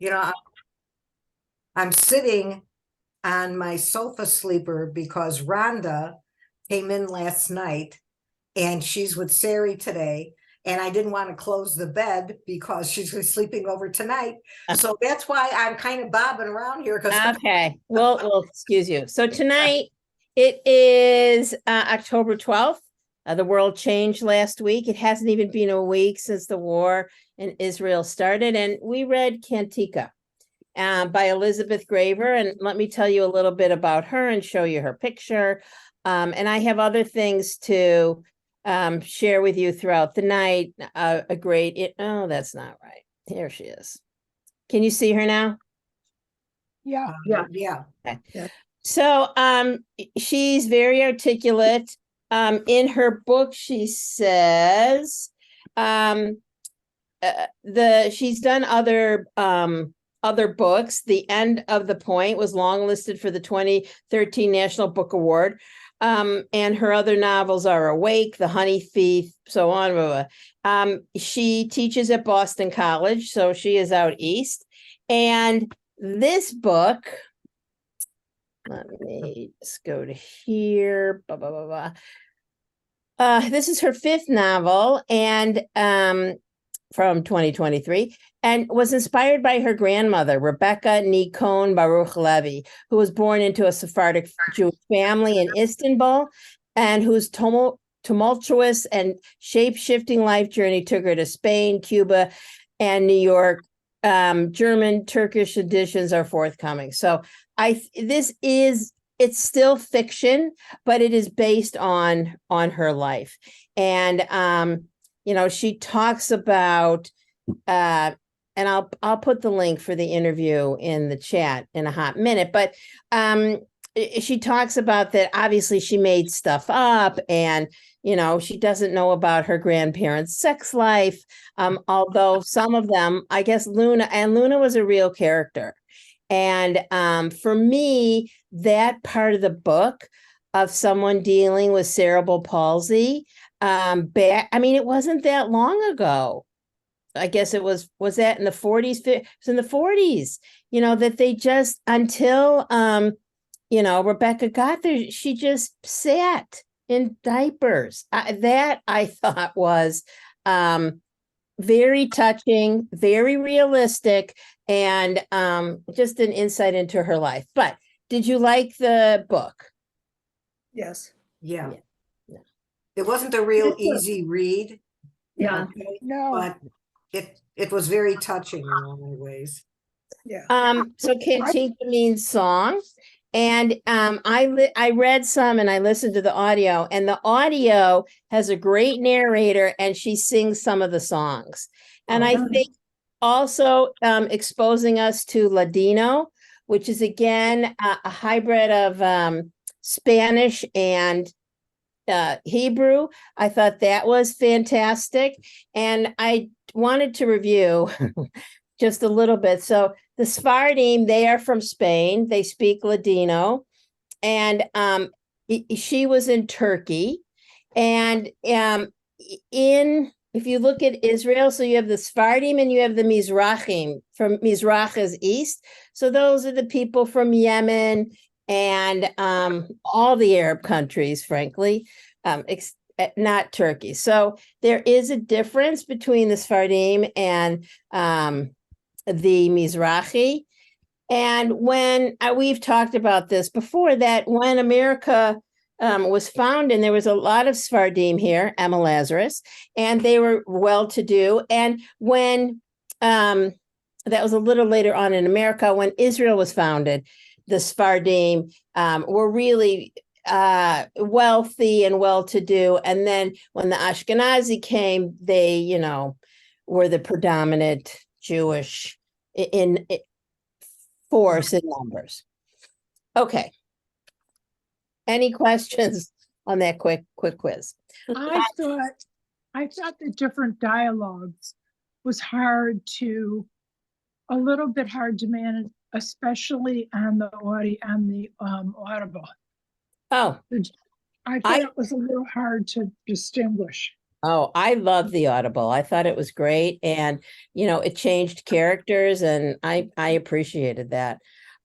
You know, I'm sitting on my sofa sleeper because Rhonda came in last night and she's with Sari today. And I didn't want to close the bed because she's sleeping over tonight. So that's why I'm kind of bobbing around here. Okay. Well, excuse you. So tonight it is October 12th. The world changed last week. It hasn't even been a week since the war in Israel started. And we read Kantika by Elizabeth Graver. And let me tell you a little bit about her and show you her picture. And I have other things to share with you throughout the night. Oh, that's not right. Here she is. Can you see her now? Yeah. Okay. So she's very articulate. In her book, she says she's done other books. The End of the Point was longlisted for the 2013 National Book Award. And her other novels are Awake, The Honey Thief, so on. She teaches at Boston College, so she is out east. And this book, let me just go to here. This is her fifth novel, and from 2023, and was inspired by her grandmother, Rebecca Nikon Baruch Levy, who was born into a Sephardic Jewish family in Istanbul, and whose tumultuous and shape-shifting life journey took her to Spain, Cuba, and New York. German, Turkish editions are forthcoming. So it's still fiction, but it is based on her life. And she talks about and I'll put the link for the interview in the chat in a hot minute, but she talks about that obviously she made stuff up, and she doesn't know about her grandparents' sex life, although some of them, I guess Luna was a real character. And for me, that part of the book of someone dealing with cerebral palsy, it wasn't that long ago. I guess it was that in the 40s? It was in the 40s, that they just, until, Rebecca got there, she just sat in diapers. That I thought was very touching, very realistic, and just an insight into her life. But did you like the book? Yes. Yeah. It wasn't a real easy read. Yeah. Okay, No. but it was very touching in a lot of ways. Yeah. So Kantika means song. And I read some and I listened to the audio, and the audio has a great narrator and she sings some of the songs. And I think also exposing us to Ladino, which is again a hybrid of Spanish and Hebrew. I thought that was fantastic. And I wanted to review just a little bit. So the Sephardim, they are from Spain. They speak Ladino. And she was in Turkey. And if you look at Israel, so you have the Sephardim and you have the Mizrahim. From Mizrach is east. So those are the people from Yemen and all the Arab countries, frankly, not Turkey. So there is a difference between the Sephardim and the Mizrahi. And when we've talked about this before, that when America was founded, there was a lot of Sephardim here, Emma Lazarus, and they were well-to-do. And when that was a little later on in America, when Israel was founded, the Sephardim were really wealthy and well-to-do. And then when the Ashkenazi came, they, were the predominant Jewish in force and numbers. Okay. Any questions on that quick quiz? I thought the different dialogues was a little bit hard to manage, especially on the Audible. Oh, I thought it was a little hard to distinguish. Oh, I love the Audible. I thought it was great, and it changed characters, and I appreciated that.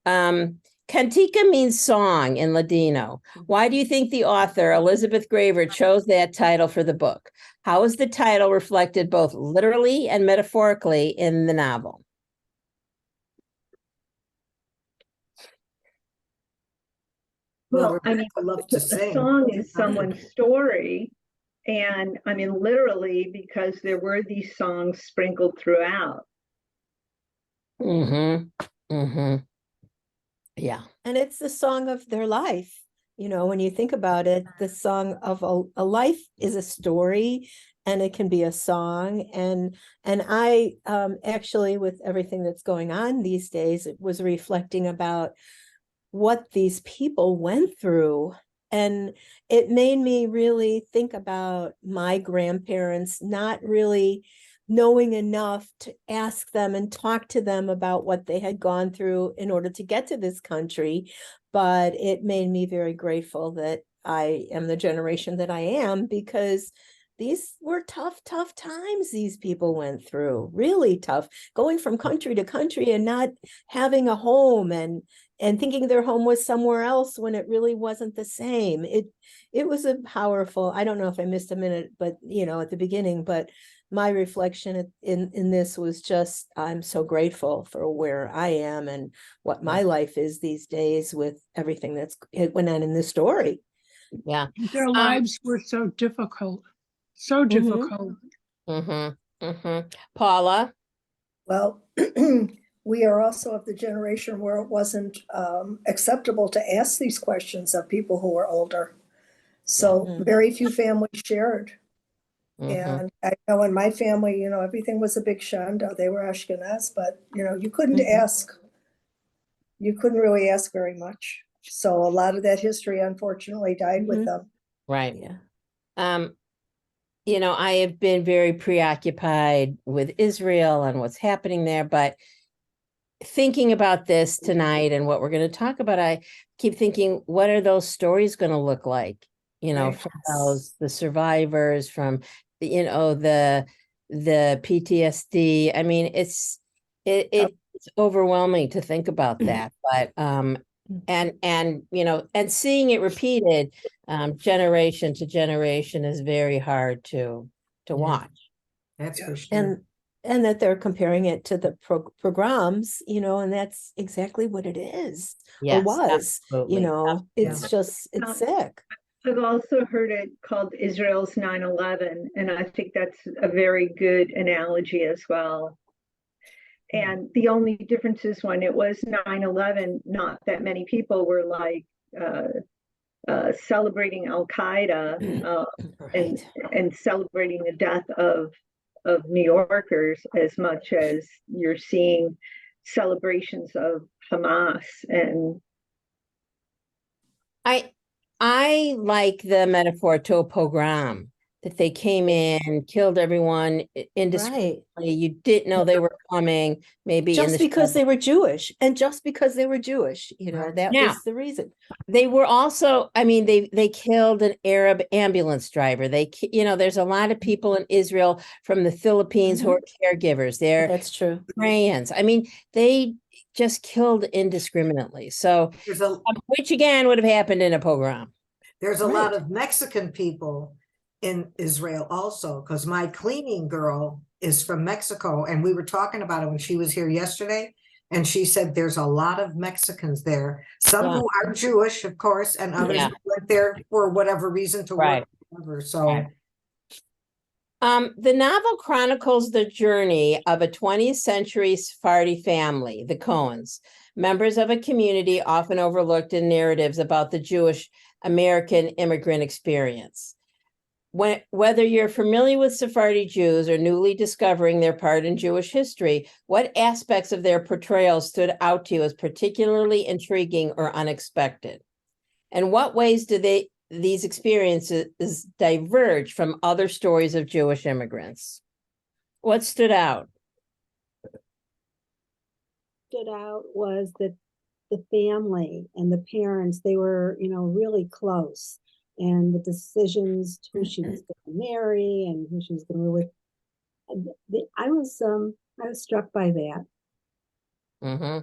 Kantika means song in Ladino. Why do you think the author, Elizabeth Graver, chose that title for the book? How is the title reflected both literally and metaphorically in the novel? Well, I mean, Rebecca loved to a sing. song is someone's story. And I mean, literally, because there were these songs sprinkled throughout. Mm-hmm. Mm-hmm. Yeah. And it's the song of their life. When you think about it, the song of a life is a story, and it can be a song. And I actually, with everything that's going on these days, it was reflecting about what these people went through. And it made me really think about my grandparents not really knowing enough to ask them and talk to them about what they had gone through in order to get to this country. But it made me very grateful that I am the generation that I am, because these were tough times these people went through, really tough, going from country to country and not having a home, and thinking their home was somewhere else when it really wasn't the same. It was a powerful, I don't know if I missed a minute, but at the beginning, but my reflection in this was just, I'm so grateful for where I am and what my life is these days with everything it went on in this story. Yeah. Their lives were so difficult, so difficult. Mm-hmm. Mm-hmm. Paula? Well, we are also of the generation where it wasn't acceptable to ask these questions of people who were older. So Yeah. very few families shared. Mm-hmm. And I know in my family, everything was a big shanda. They were Ashkenaz, but you couldn't Mhm. ask. You couldn't really ask very much. So a lot of that history, unfortunately, died with Mhm. them. Right. Yeah. I have been very preoccupied with Israel and what's happening there, but thinking about this tonight and what we're going to talk about, I keep thinking, what are those stories going to look like? Right. From the survivors, from the PTSD. I mean, it's overwhelming to think about that, but and seeing it repeated generation to generation is very hard to watch. That's for sure. And that they're comparing it to the pogroms, and that's exactly what it is, or Yes, was. absolutely. It's just, it's sick. I've also heard it called Israel's 9/11, and I think that's a very good analogy as well. And the only difference is when it was 9/11, not that many people were like celebrating Al Qaeda Right. and celebrating the death of New Yorkers as much as you're seeing celebrations of Hamas. And I like the metaphor to a pogrom, that they came in, killed everyone indiscriminately. Right. You didn't know they were coming, maybe in Just the because shadow. they were Jewish, and just because they were Jewish, Right. that Now, was the reason. they were also, I mean, they killed an Arab ambulance driver. There's a lot of people in Israel from the Philippines who are caregivers. They're That's true. Koreans. I mean, they just killed indiscriminately. So, There's a which again would have happened in a pogrom. there's a lot Right. of Mexican people in Israel also, because my cleaning girl is from Mexico, and we were talking about it when she was here yesterday. And she said there's a lot of Mexicans there, some Yeah. who are Jewish, of course, and others Yeah. who went there for whatever reason to Right. work. Whatever. So Right. The novel chronicles the journey of a 20th century Sephardi family, the Cohens, members of a community often overlooked in narratives about the Jewish American immigrant experience. Whether you're familiar with Sephardi Jews or newly discovering their part in Jewish history, what aspects of their portrayal stood out to you as particularly intriguing or unexpected? And what ways do these experiences diverge from other stories of Jewish immigrants? What stood out? Stood out was that the family and the parents, they were, really close. and the decisions, who she was going to marry and who she was going to live with. I was struck by that. Mm-hmm.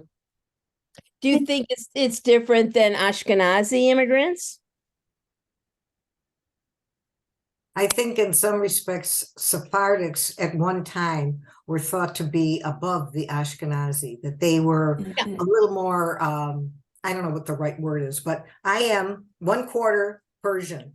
Do you think it's different than Ashkenazi immigrants? I think in some respects, Sephardics at one time were thought to be above the Ashkenazi, that they were a little more, I don't know what the right word is, but I am 1/4 Persian.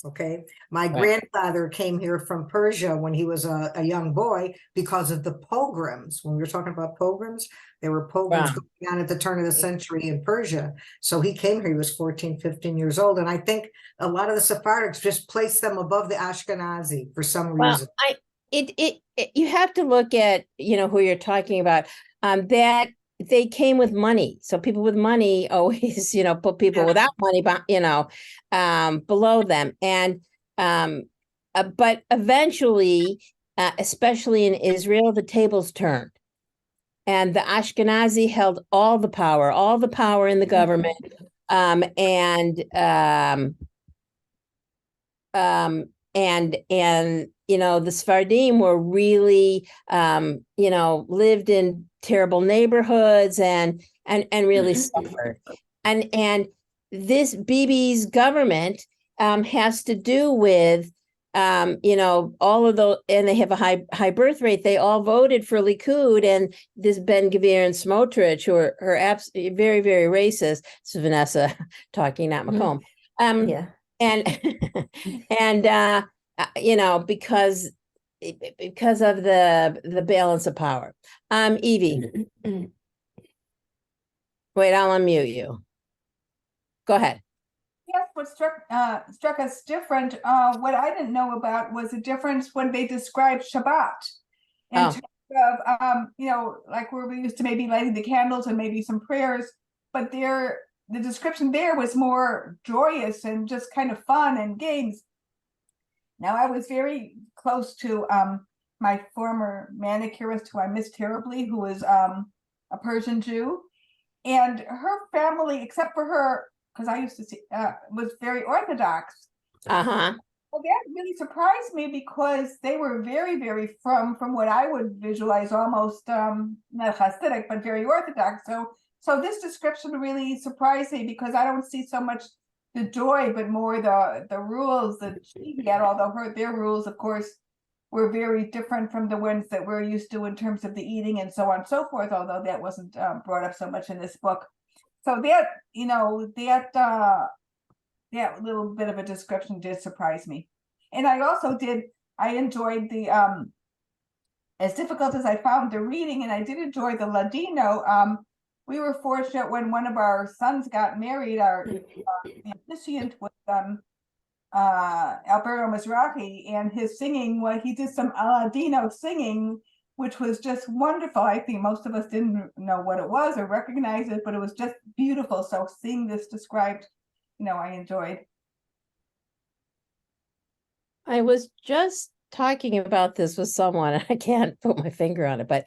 Okay. My grandfather came here from Persia when he was a young boy because of the pogroms. When we were talking about pogroms, there were pogroms going on at the turn of the century in Persia. So he came here, he was 14, 15 years old. And I think a lot of the Sephardics just placed them above the Ashkenazi for some reason. You have to look at, who you're talking about, that they came with money. So people with money always, put people without money, below them. And, but eventually, especially in Israel, the tables turned. And the Ashkenazi held all the power in the government. The Sephardim were really, lived in terrible neighborhoods and really suffered. And this Bibi's government has to do with, all of those, and they have a high birth rate. They all voted for Likud, and this Ben Gvir and Smotrich, who are very, very racist. This is Vanessa talking, not Macomb. Yeah. And because of the balance of power. Evie. Wait, I'll unmute you. Go ahead. Yes, what struck us different, what I didn't know about was the difference when they described Shabbat. In terms of, like where we used to maybe lighting the candles and maybe some prayers, but the description there was more joyous and just kind of fun and games. Now, I was very close to my former manicurist, who I miss terribly, who was a Persian Jew, and her family, except for her, because I used to see, was very Orthodox. Uh-huh. Well, that really surprised me because they were very, very from what I would visualize almost not Hasidic, but very Orthodox. So this description really surprised me because I don't see so much the joy, but more the rules that she had, although their rules, of course, were very different from the ones that we're used to in terms of the eating and so on and so forth, although that wasn't brought up so much in this book. So that little bit of a description did surprise me. And I enjoyed the, as difficult as I found the reading, and I did enjoy the Ladino, we were fortunate when one of our sons got married, our officiant was Alberto Mizrahi, and his singing, he did some Ladino singing, which was just wonderful. I think most of us didn't know what it was or recognize it, but it was just beautiful. So seeing this described, I enjoyed. I was just talking about this with someone, and I can't put my finger on it, but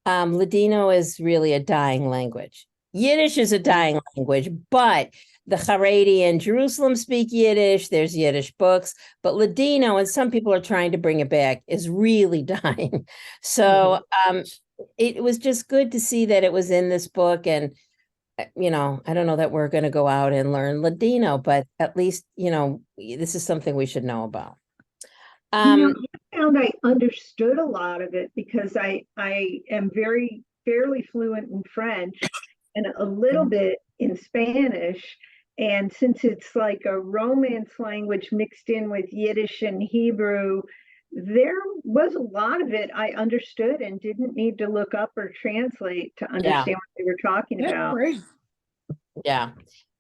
Ladino is really a dying language. Yiddish is a dying language, but the Haredi in Jerusalem speak Yiddish. There's Yiddish books, but Ladino, and some people are trying to bring it back, is really dying. So it was just good to see that it was in this book. And, I don't know that we're going to go out and learn Ladino, but at least, this is something we should know about. I found I understood a lot of it because I am fairly fluent in French and a little bit in Spanish. And since it's like a Romance language mixed in with Yiddish and Hebrew, there was a lot of it I understood and didn't need to look up or translate to understand what they were talking about. Great. Yeah.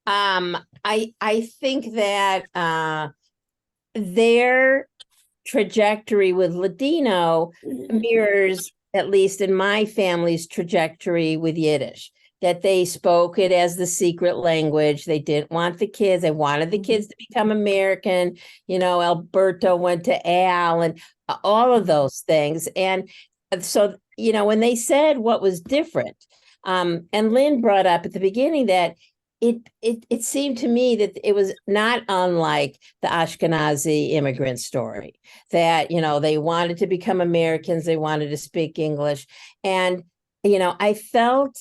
I think that their trajectory with Ladino mirrors, at least in my family's trajectory with Yiddish, that they spoke it as the secret language. They didn't want the kids. They wanted the kids to become American. Alberto went to Al and all of those things. And so, when they said what was different, and Lynn brought up at the beginning that it seemed to me that it was not unlike the Ashkenazi immigrant story, that, you know, they wanted to become Americans, they wanted to speak English. And, you know, I felt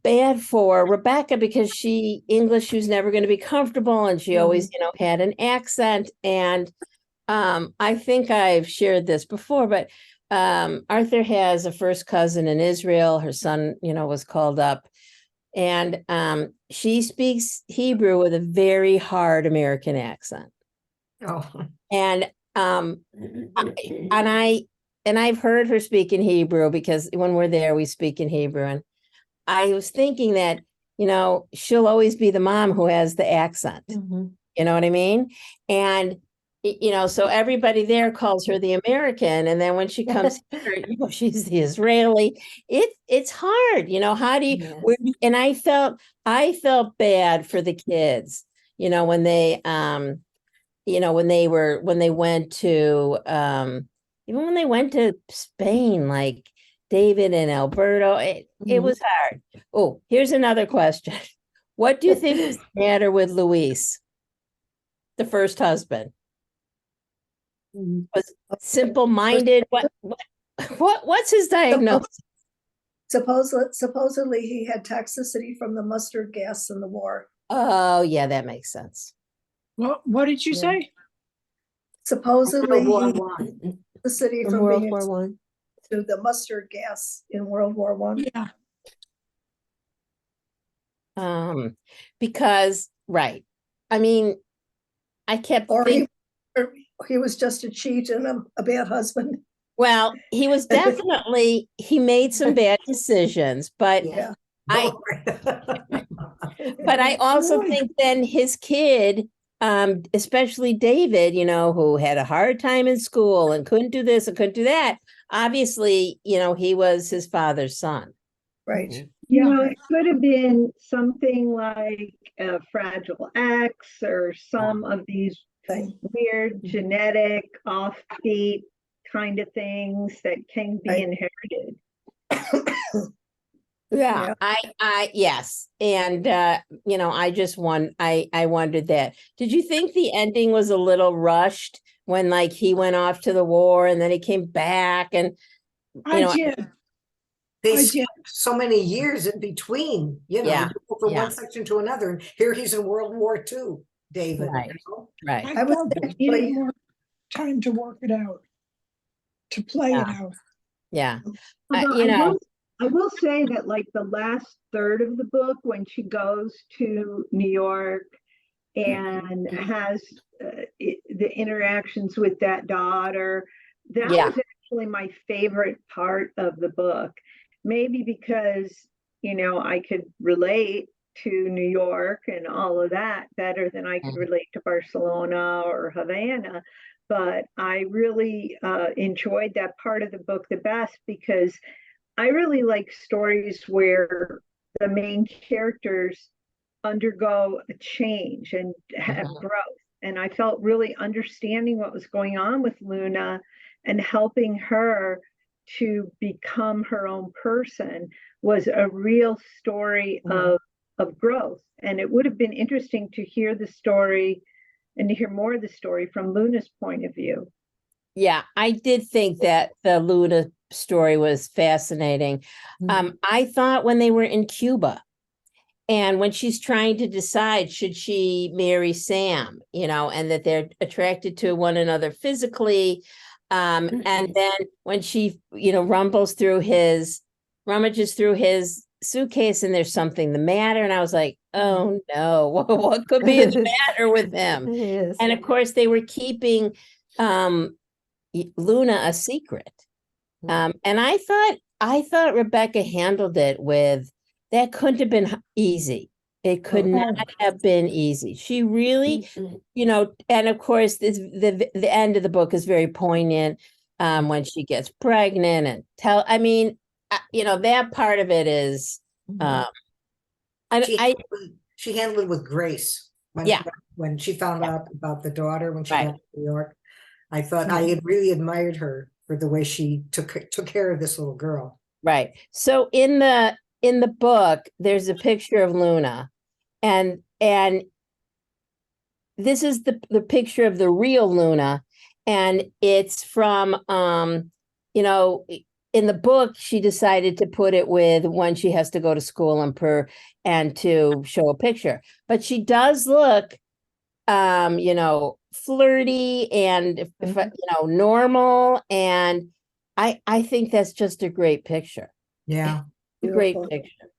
bad for Rebecca because English was never going to be comfortable, and she always, you know, had an accent. And I think I've shared this before, but Arthur has a first cousin in Israel. Her son, you know, was called up, and she speaks Hebrew with a very hard American accent. Oh, And I've heard her speak in Hebrew, because when we're there, we speak in Hebrew. And I was thinking that, you know, she'll always be the mom who has the accent. You know what I mean? And, you know, so everybody there calls her the American. And then when she comes here, you know, she's the Israeli. It's hard, you know, how do you, Yes. and I felt bad for the kids, you know, when they, you know, when they went to, even when they went to Spain, like David and Alberto, it was hard. Oh, here's another question. What do you think is the matter with Luis, the first husband? Was simple-minded? What's his diagnosis? Supposedly he had toxicity from the mustard gas in the war. Oh, yeah, that makes sense. What did you Yeah. say? Supposedly he World had War One. toxicity From from World being War One. to the mustard gas in World War One. Yeah. Because, right. I mean, I kept Or thinking, he was just a cheat and a bad husband. well, he was definitely, he made some bad decisions, but Yeah. I but I also think then his kid, especially David, you know, who had a hard time in school and couldn't do this and couldn't do that. Obviously, you know, he was his father's son. Right. You Yeah. know, it could have been something like a Fragile X or some of these Thing. weird genetic offbeat kind of things that can be Right. inherited. Yeah, Yeah. yes. And you know, I wondered that. Did you think the ending was a little rushed when, like, he went off to the war and then he came back, and I know, did. they I did. skipped so many years in between, you know, Yeah, you go from yeah. one section to another, and here he's in World War II, David. Right. You know? right. I I was felt they actually- needed more time to work it out, to play it out. Yeah. Although You know, I will say that like the last third of the book, when she goes to New York and has the interactions with that daughter, that Yeah. was actually my favorite part of the book. Maybe because, you know, I could relate to New York and all of that better than I could relate to Barcelona or Havana. But I really enjoyed that part of the book the best, because I really like stories where the main characters undergo a change and have growth. And I felt really understanding what was going on with Luna and helping her to become her own person was a real story of growth. And it would have been interesting to hear the story and to hear more of the story from Luna's point of view. yeah, I did think that the Luna story was fascinating. I thought when they were in Cuba, and when she's trying to decide, should she marry Sam, you know, and that they're attracted to one another physically. And then when she, you know, rummages through his suitcase and there's something the matter. And I was like, oh no, what could be the matter with him? Yes. And of course they were keeping Luna a secret. And I thought Rebecca handled it with, that couldn't have been easy. It could not have been easy. She really, you know, and of course the end of the book is very poignant when she gets pregnant and you know, that part of it is She handled it with grace when she found out about the daughter, when she got to New York. I thought I had really admired her for the way she took care of this little girl. Right. So in the in the book, there's a picture of Luna, and this is the picture of the real Luna, and it's from you know, in the book she decided to put it with when she has to go to school and to show a picture, but she does look you know, flirty and you know, normal, and I think that's just a great picture. Yeah. A great Beautiful. picture.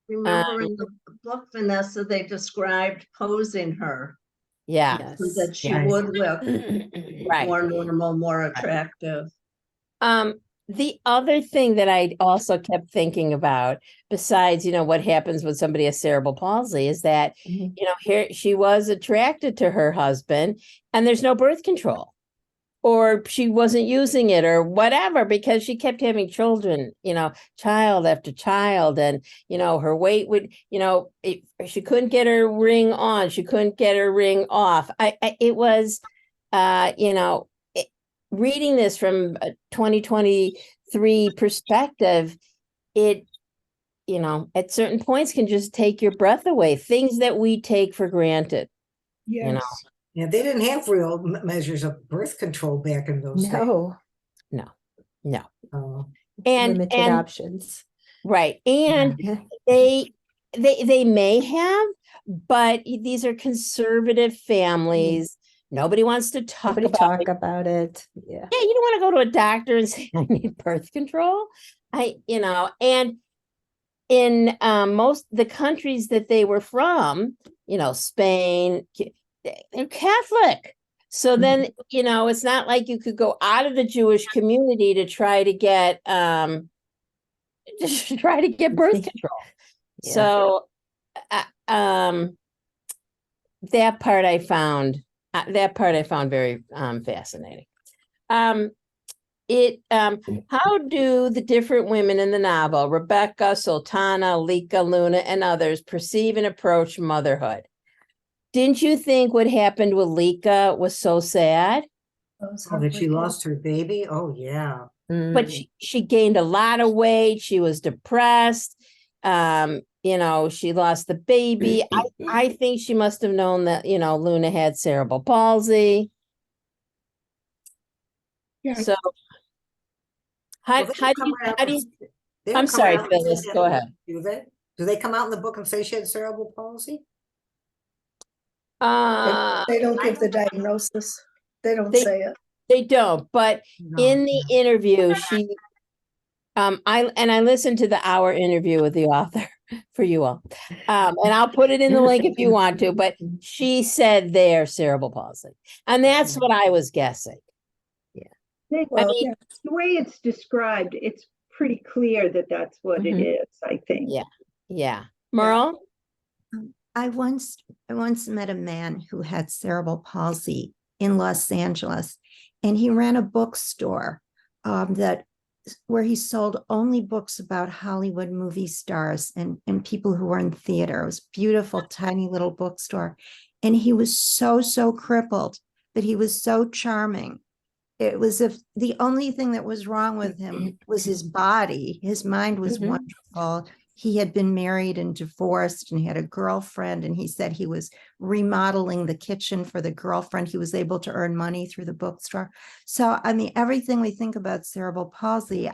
Remember in the book, Vanessa, they described posing her Yeah. so that she Yes. would look Right. more normal, more attractive. The other thing that I also kept thinking about, besides, you know, what happens when somebody has cerebral palsy, is that, Mhm. you know, here she was attracted to her husband and there's no birth control, or she wasn't using it or whatever, because she kept having children, you know, child after child. And, you know, her weight would, you know, she couldn't get her ring on. She couldn't get her ring off. It was, you know, reading this from a 2023 perspective, it, you know, at certain points can just take your breath away, things that we take for granted. Yes. You know. Yeah, they didn't have real measures of birth control back in those days. No, No. limited And options. right. And Yeah. they may have, but these are conservative families. Nobody wants to talk Nobody about talk it. about it. Yeah. Yeah, you don't want to go to a doctor and say, I need birth control. You know, and in most the countries that they were from, you know, Spain, they're Catholic. So then, you know, it's not like you could go out of the Jewish community to try to get just try to get birth control. Yeah. So that part I found very fascinating. How do the different women in the novel, Rebecca, Sultana, Lika, Luna, and others, perceive and approach motherhood? Didn't you think what happened with Lika was so sad? Oh, that she lost her baby? Oh, yeah. But she gained a lot of weight. She was depressed. You know, she lost the baby. I think she must have known that, you know, Luna had cerebral palsy. Yeah. So how do you, They I'm don't come sorry, out and say Phyllis, that go in the ahead. book, do they? Do they come out in the book and say she had cerebral palsy? They don't give the diagnosis. They don't They- say it. They don't, but No. in the interview, she I listened to the hour interview with the author for you all. And I'll put it in the link if you want to, but she said they're cerebral palsy. And that's what I was guessing. Well, mean, The way it's described, it's pretty clear that that's what it Mhm. is, I think. Yeah. Merle? I once met a man who had cerebral palsy in Los Angeles, and he ran a bookstore where he sold only books about Hollywood movie stars and people who were in theater. It was a beautiful, tiny little bookstore. And he was so crippled, but he was so charming. It was if the only thing that was wrong with him was his body. His mind was wonderful. He had been married and divorced, and he had a girlfriend, and he said he was remodeling the kitchen for the girlfriend. He was able to earn money through the bookstore. So, I mean, everything we think about cerebral palsy,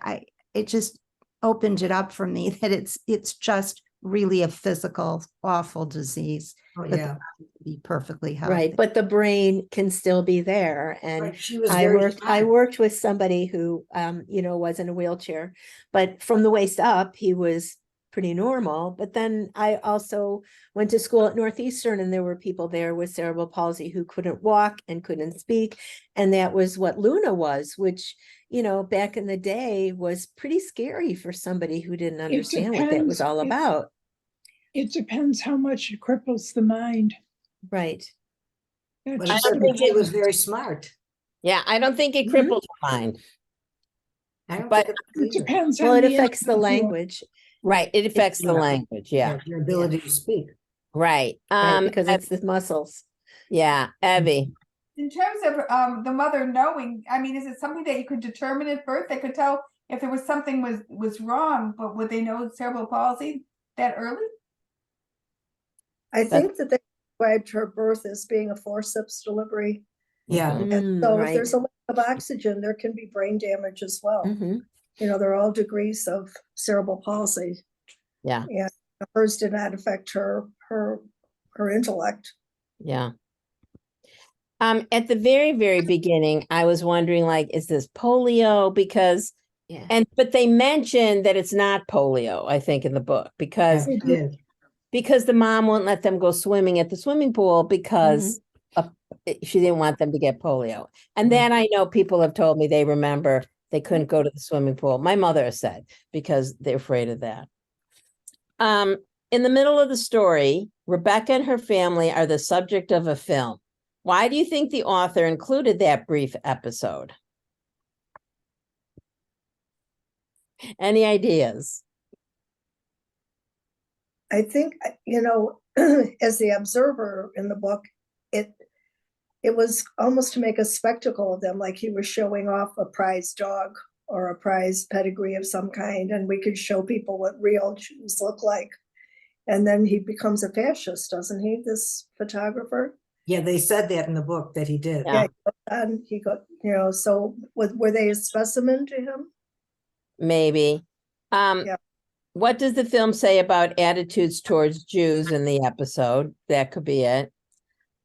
it just opened it up for me that it's just really a physical, awful disease. Oh, But the yeah. body can be perfectly healthy. Right, but the brain can still be there. And Right, she was I very worked smart. with somebody who you know, was in a wheelchair, but from the waist up, he was pretty normal. But then I also went to school at Northeastern, and there were people there with cerebral palsy who couldn't walk and couldn't speak. And that was what Luna was, which, you know, back in the day was pretty scary for somebody who didn't understand what that was all about. It depends how much it cripples the mind. Right. That But just she was very smart. Yeah, I don't think it crippled her mind. I don't But think it depends Well, on it the affects the individual. language. right, it affects the Yeah. language. Yeah. Your ability to speak. Right. Right, because it's the muscles. Yeah, Evie. In terms of the mother knowing, I mean, is it something that you could determine at birth that could tell if there was something was wrong, but would they know cerebral palsy that early? I think that they described her birth as being a forceps delivery. Yeah. And so if right. there's a lack of oxygen, there can be brain damage as well. Mhm. You know, they're all degrees of cerebral palsy. Yeah. And hers did not affect her intellect. Yeah. At the very, very beginning, I was wondering, like, is this polio? Because, Yeah. but they mentioned that it's not polio, I think, in the book, because They did. the mom won't let them go swimming at the swimming pool because she didn't want them to get polio. And Right. then I know people have told me they remember they couldn't go to the swimming pool. My mother said, because they're afraid of that. In the middle of the story, Rebecca and her family are the subject of a film. Why do you think the author included that brief episode? Any ideas? I think, you know, as the observer in the book, it was almost to make a spectacle of them, like he was showing off a prize dog or a prize pedigree of some kind, and we could show people what real Jews look like. And then he becomes a fascist, doesn't he, this photographer? Yeah, they said that in the book that he did. Yeah. And he got, you know, so were they a specimen to him? Maybe. Yeah. What does the film say about attitudes towards Jews in the episode? That could be it.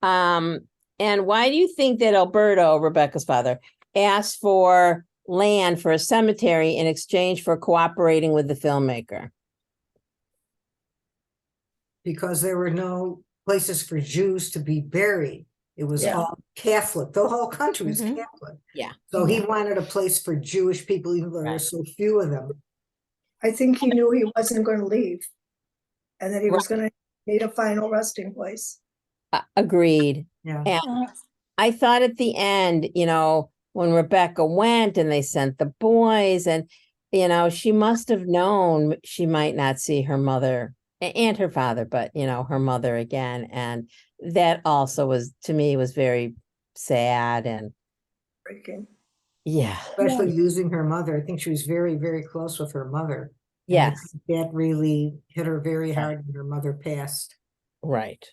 And why do you think that Alberto, Rebecca's father, asked for land for a cemetery in exchange for cooperating with the filmmaker? Because there were no places for Jews to be buried. It was Yeah. all Catholic. The whole country was Mhm. Catholic. Yeah. So he wanted a place for Jewish people, even though there were Right. so few of them. I think he knew he wasn't going to leave and that he was going to need a final resting place. Agreed. Yeah. And I thought at the end, you know, when Rebecca went and they sent the boys, and, you know, she must have known she might not see her mother and her father, but, you know, her mother again. And that also was, to me, was very sad. And Breaking. yeah. Especially losing her mother. I think she was very, very close with her mother. And I Yes. think that really hit her very hard when her mother passed. Right.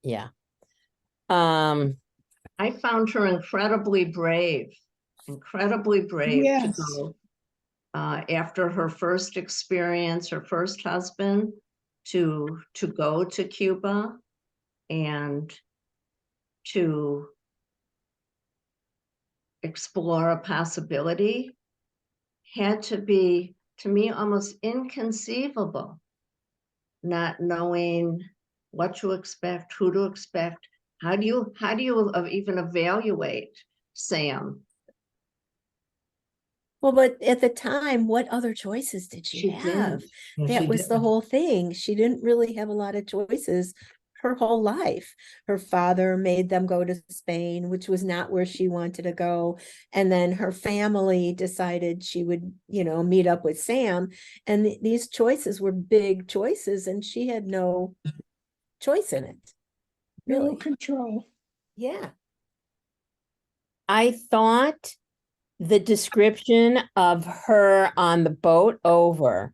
Yeah. I found her incredibly brave Yes. to go after her first experience, her first husband, to go to Cuba and to explore a possibility had to be, to me, almost inconceivable, not knowing what to expect, who to expect. How do you even evaluate Sam? Well, but at the time, what other choices did she have? didn't. Yeah, That she was the did. whole thing. She didn't really have a lot of choices her whole life. Her father made them go to Spain, which was not where she wanted to go. And then her family decided she would, you know, meet up with Sam. And these choices were big choices, and she had no choice in it. No Really. control. Yeah. I thought the description of her on the boat over,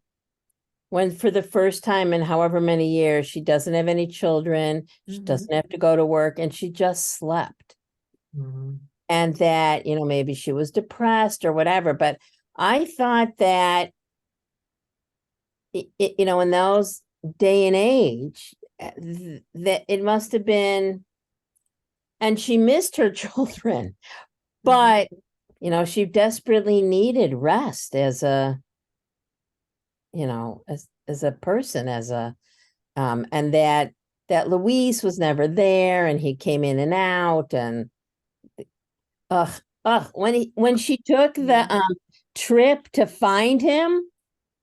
when for the first time in however many years, she doesn't have any children, she doesn't have to go to work, and she just slept. Mhm. And that, you know, maybe she was depressed or whatever, but I thought that, you know, in those day and age, that it must have been, and she missed her children, but, you know, she desperately needed rest as a, you know, as a person, as a, and that Luis was never there, and he came in and out, and when she took the trip to find him,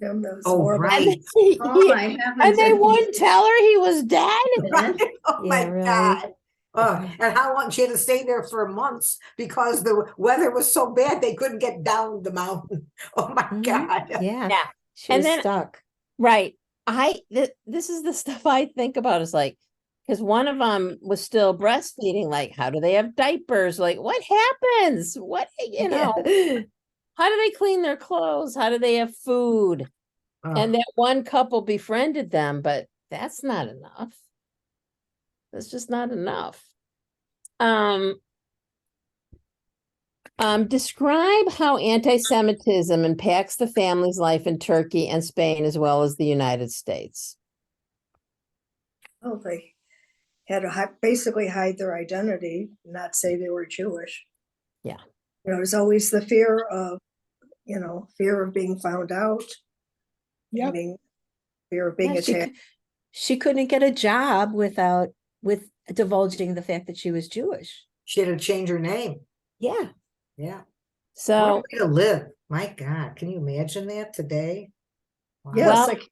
That was Oh, horrible. right. Oh my heavens! and they wouldn't tell her he was dead. Right. Oh my Yeah, really. God. Oh, and how long she had to stay there for months because the weather was so bad they couldn't get down the mountain. Oh my Mhm. God. Yeah. Yeah. She And was then- stuck. Right. This is the stuff I think about, is like, because one of them was still breastfeeding, like, how do they have diapers? Like, what happens? What, you know? Yeah. How do they clean their clothes? How do they have food? And that one couple befriended them, but that's not enough. That's just not enough. Describe how anti-Semitism impacts the family's life in Turkey and Spain, as well as the United States. Oh, they had to basically hide their identity, not say they were Jewish. Yeah. There's always the fear of, fear of being found out. Yep. Fear of being Yeah, attacked. she couldn't get a job with divulging the fact that she was Jewish. She had to change her name. Yeah. Yeah. So, what a way to live. My God, can you imagine that today? Wow. Yes, well, like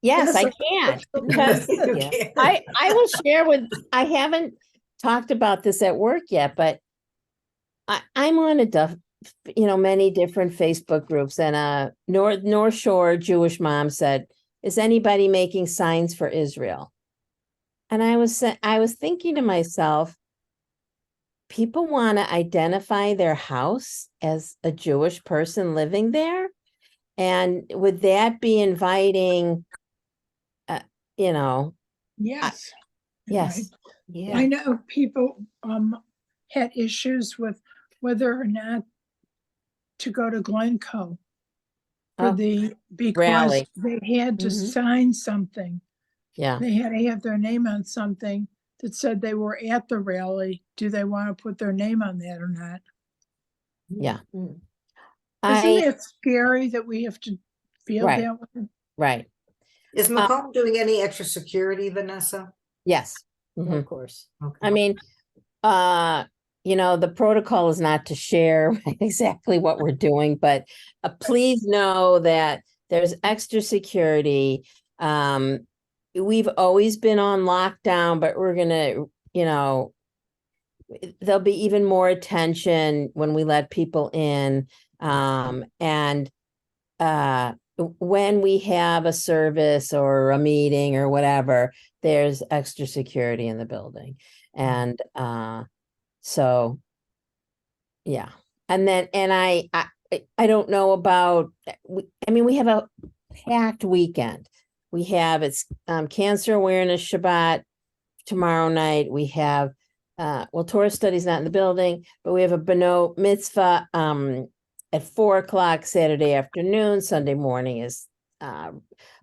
yes, I like- can, because You Yeah. can. I will share I haven't talked about this at work yet, but I'm on many different Facebook groups, and North Shore Jewish mom said, "Is anybody making signs for Israel?" And I was thinking to myself, people want to identify their house as a Jewish person living there, and would that be inviting? Yes. Yes. Right. Yeah. I know people had issues with whether or not to go to Glencoe Oh, because rally. they had to Mhm. sign something. Yeah. They had to have their name on something that said they were at the rally. Do they want to put their name on that or not? Yeah. Mm. Isn't I that scary that we have to feel Right. that way? right. Is Macomb doing any extra security, Vanessa? Yes. Mhm. Of course. Okay. I mean, the protocol is not to share exactly what we're doing, but please know that there's extra security. We've always been on lockdown, but we're gonna, there'll be even more attention when we let people in. And when we have a service or a meeting or whatever, there's extra security in the building. And so yeah. And then I don't know about we have a packed weekend. We have Cancer Awareness Shabbat tomorrow night. We have Torah study's not in the building, but we have a Beno mitzvah at 4:00 Saturday afternoon. Sunday morning is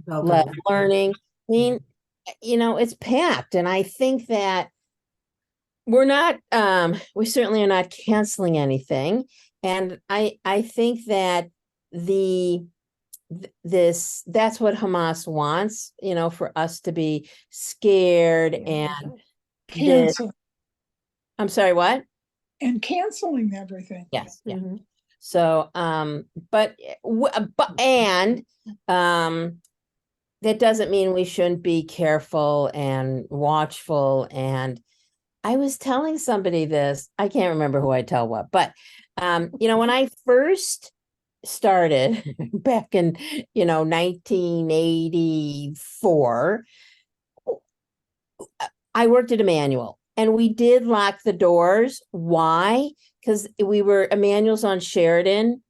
learning. I mean, it's packed, and I think that we're not we certainly are not canceling anything. And I think that that's what Hamas wants, for us to be scared and Cancel I'm sorry, what? and canceling everything. Yes. Yeah. Mhm. So, that doesn't mean we shouldn't be careful and watchful. And I was telling somebody this, I can't remember who I tell what, but, when I first started back in, 1984, I worked at Emmanuel and we did lock the doors. Why? Because we were Emmanuel's on Sheridan,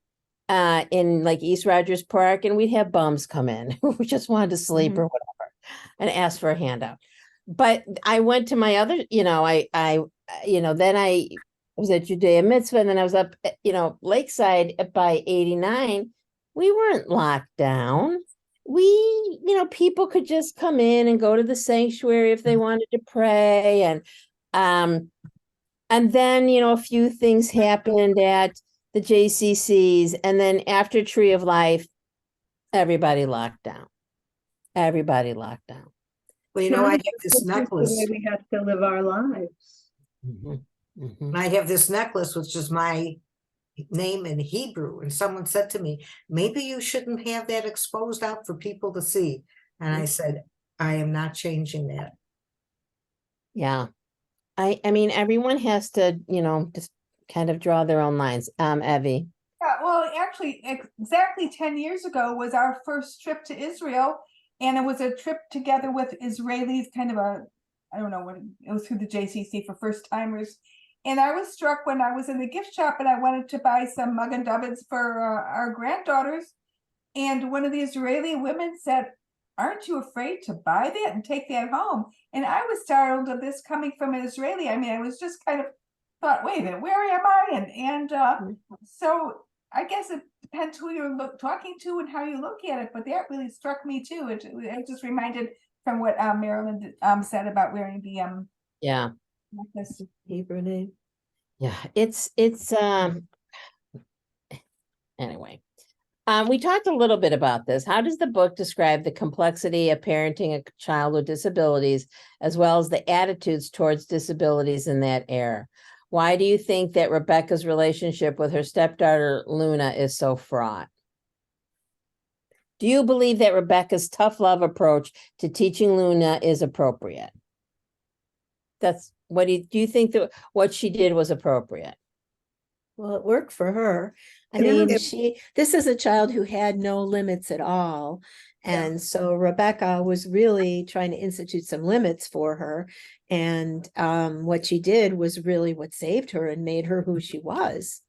in like East Rogers Park, and we'd have bums come in who just wanted to sleep or whatever and ask for a handout. But I went to my other, then I was at Judea Mitzvah, and then I was up, Lakeside by 89. We weren't locked down. People could just come in and go to the sanctuary if they wanted to pray. And then, a few things happened at the JCCs, and then after Tree of Life, everybody locked down. Everybody locked down. Well, I have this The necklace. way we have to live our lives. And I have this necklace, which is my name in Hebrew. And someone said to me, maybe you shouldn't have that exposed out for people to see. And I said, I am not changing that. Yeah. I mean, everyone has to, just kind of draw their own lines. Evie. Yeah, well, actually, exactly 10 years ago was our first trip to Israel, and it was a trip together with Israelis, kind of I don't know what it was through the JCC for first timers, And I was struck when I was in the gift shop and I wanted to buy some Mug and Dubbins for our granddaughters. And one of the Israeli women said, "Aren't you afraid to buy that and take that home?" And I was startled of this coming from an Israeli. I mean, I was just kind of thought, wait a minute, where am I? So I guess it depends who you're talking to and how you look at it. But that really struck me too. It just reminded from what Marilyn said about wearing the Yeah. necklace. Hebrew name. Yeah. It's anyway. We talked a little bit about this. How does the book describe the complexity of parenting a child with disabilities, as well as the attitudes towards disabilities in that era? Why do you think that Rebecca's relationship with her stepdaughter, Luna, is so fraught? Do you believe that Rebecca's tough love approach to teaching Luna is appropriate? That's what do you think that what she did was appropriate? Well, it worked for her. I It- mean, it- this is a child who had no limits at all. Yeah. And so Rebecca was really trying to institute some limits for her. And what she did was really what saved her and made her who she was.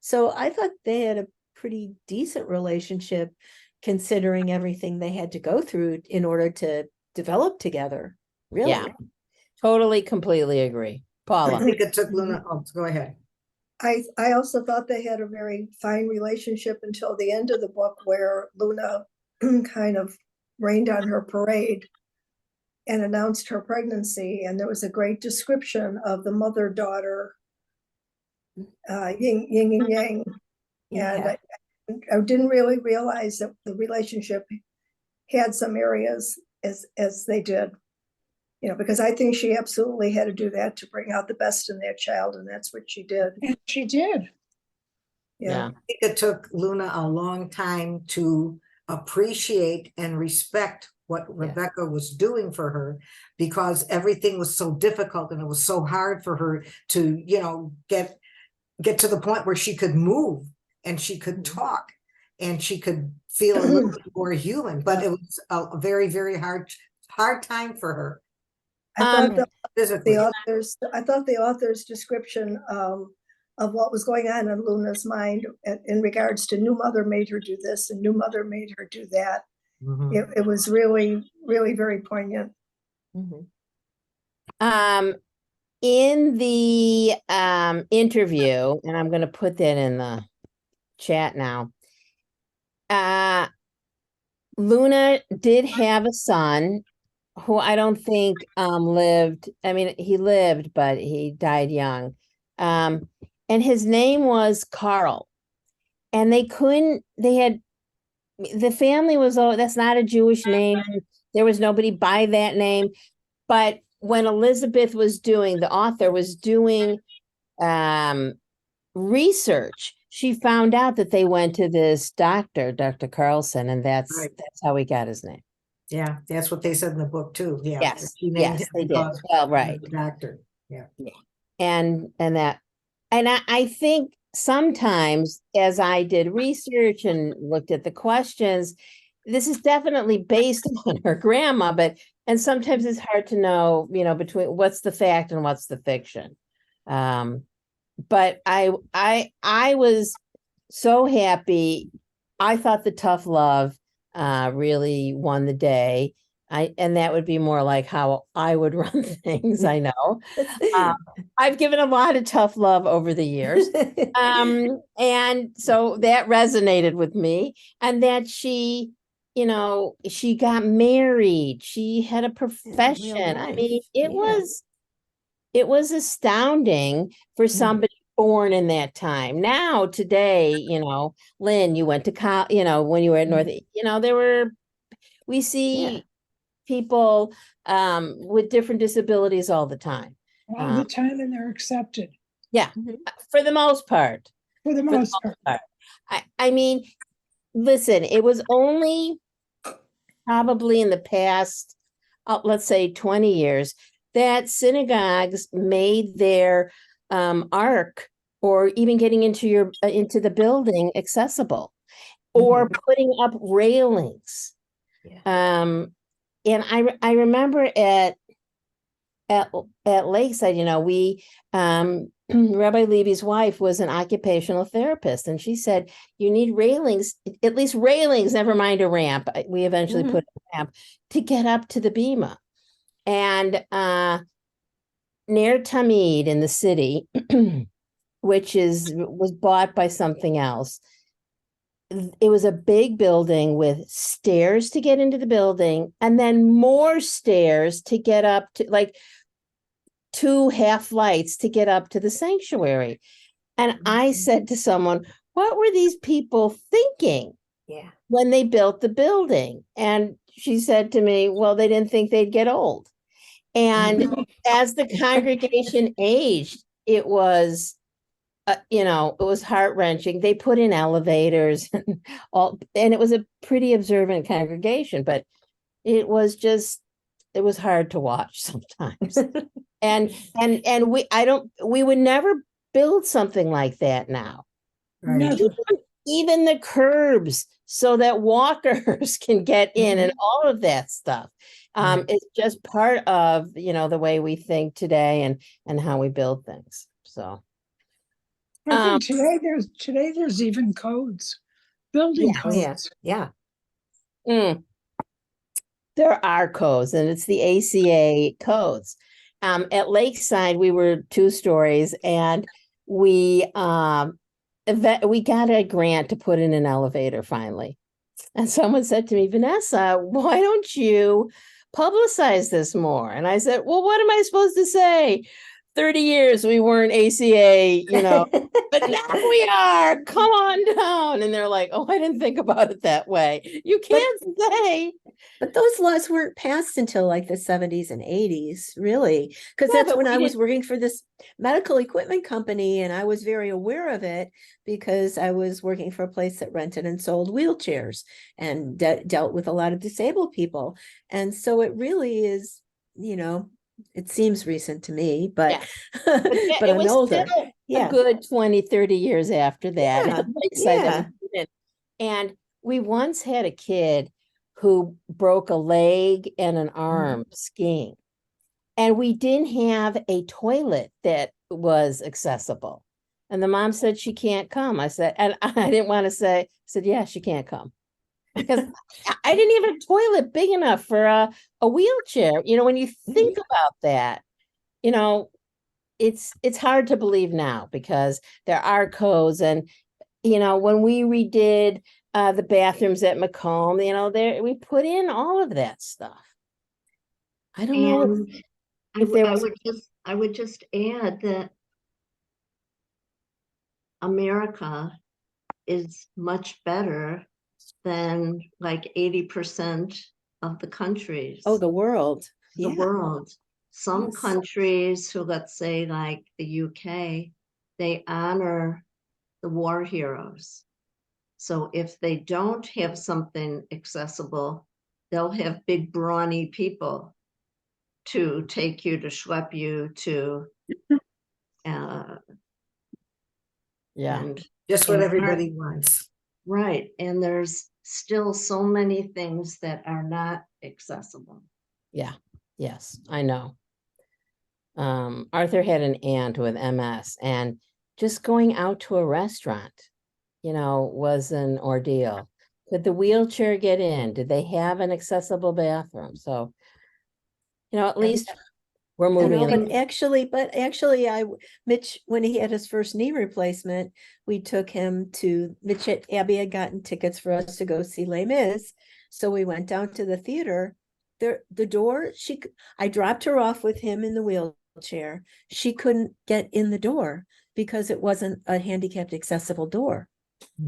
So I thought they had a pretty decent relationship, considering everything they had to go through in order to develop together. Really. Yeah. Totally, completely agree. I Paula. think it took Luna, oh, go ahead. I also thought they had a very fine relationship until the end of the book, where Luna kind of rained on her parade and announced her pregnancy. And there was a great description of the mother-daughter yin and yang. And Yeah. I didn't really realize that the relationship had some areas as they did. You know, because I think she absolutely had to do that to bring out the best in their child, and that's what she did. And she did. Yeah. I think it took Luna a long time to appreciate and respect what Rebecca was doing for her, because everything was so difficult and it was so hard for her to, you know, get to the point where she could move and she could talk and she could feel a little bit more human. But it was a very, very hard time for her. I thought physically. I thought the author's description of what was going on in Luna's mind in regards to new mother made her do this and new mother made her do that. Mhm. It was really, really very poignant. In the interview, and I'm going to put that in the chat now. Luna did have a son who I don't think lived. I mean, he lived, but he died young. And his name was Carl. And the family was, oh, that's not a Jewish name. There was nobody by that name. But when Elizabeth was the author was doing research, she found out that they went to this doctor, Dr. Carlson, and that's how he got his name. Yeah, that's what they said in the book too. Yeah. Yes, She named yes, him they did. because Well, right. the doctor. Yeah. And I think sometimes as I did research and looked at the questions, this is definitely based on her grandma, and sometimes it's hard to know, you know, between what's the fact and what's the fiction. But I was so happy. I thought the tough love really won the day. And that would be more like how I would run things, I know. I've given a lot of tough love over the years. And so that resonated with me. And that she, you know, she got married. She had a profession. I mean, it was astounding for somebody born in that time. Now, today, you know, Lynn, you went to college, you know, when you were at North, you know, we see people with different disabilities all the time. All the time, and they're accepted. Yeah, for the most part. For the most part. I mean, listen, it was only probably in the past, let's say 20 years, that synagogues made their ark or even getting into the building accessible, or putting up railings. And I remember at Lakeside, you know, we Rabbi Levy's wife was an occupational therapist, and she said, you need railings, at least railings, never mind a ramp. We eventually Mhm. put a ramp to get up to the bima. And near Tamid in the city, which was bought by something else, it was a big building with stairs to get into the building, and then more stairs to get up to, like, 2 half lights to get up to the sanctuary. And I said to someone, what were these people thinking Yeah. when they built the building? And she said to me, well, they didn't think they'd get old. And as the congregation aged, it was, it was heart-wrenching. They put in elevators and all, and it was a pretty observant congregation, but it was hard to watch sometimes. And we would never build something like that now. Right. Never. Even the curbs so that walkers can get in and all of that stuff. Right. It's just part of, the way we think today and how we build things. So I think today there's even codes, building Oh, yeah. codes. Yeah. there are codes, and it's the ACA codes. At Lakeside, we were 2 stories, and we got a grant to put in an elevator finally. And someone said to me, Vanessa, why don't you publicize this more? And I said, well, what am I supposed to say? 30 years we weren't ACA, but now we are. Come on down. And they're like, oh, I didn't think about it that way. You can't say. But those laws weren't passed until like the 70s and 80s, really, because Yeah, that's but when we I was didn't- working for this medical equipment company, and I was very aware of it because I was working for a place that rented and sold wheelchairs and dealt with a lot of disabled people. And so it really is, it seems recent to me, but Yeah. But it I'm was older. still a Yeah. good 20, 30 years after that. Yeah, At Lakeside that yeah. we did it. And we once had a kid who broke a leg and an arm skiing. And we didn't have a toilet that was accessible. And the mom said she can't come. I said, and I didn't want to say, I said, yeah, she can't come. Because I didn't even have a toilet big enough for a wheelchair. When you think about that, it's hard to believe now because there are codes. And when we redid the bathrooms at Macomb, we put in all of that stuff. I don't know And if there was. I would just add that America is much better than like 80% of the countries. Oh, the world. The Yeah. world. Some Yes. countries who, let's say like the UK, they honor the war heroes. So if they don't have something accessible, they'll have big brawny people to take you, to schlep you to, Yeah. and Just what and everybody wants. right. And there's still so many things that are not accessible. Yeah. Yes, I know. Arthur had an aunt with MS, and just going out to a restaurant, was an ordeal. Could the wheelchair get in? Did they have an accessible bathroom? So, at least we're I moving know, in. but actually, Mitch, when he had his first knee replacement, we took him to Abby had gotten tickets for us to go see Les Mis. So we went down to the theater. The door, I dropped her off with him in the wheelchair. She couldn't get in the door because it wasn't a handicapped accessible door.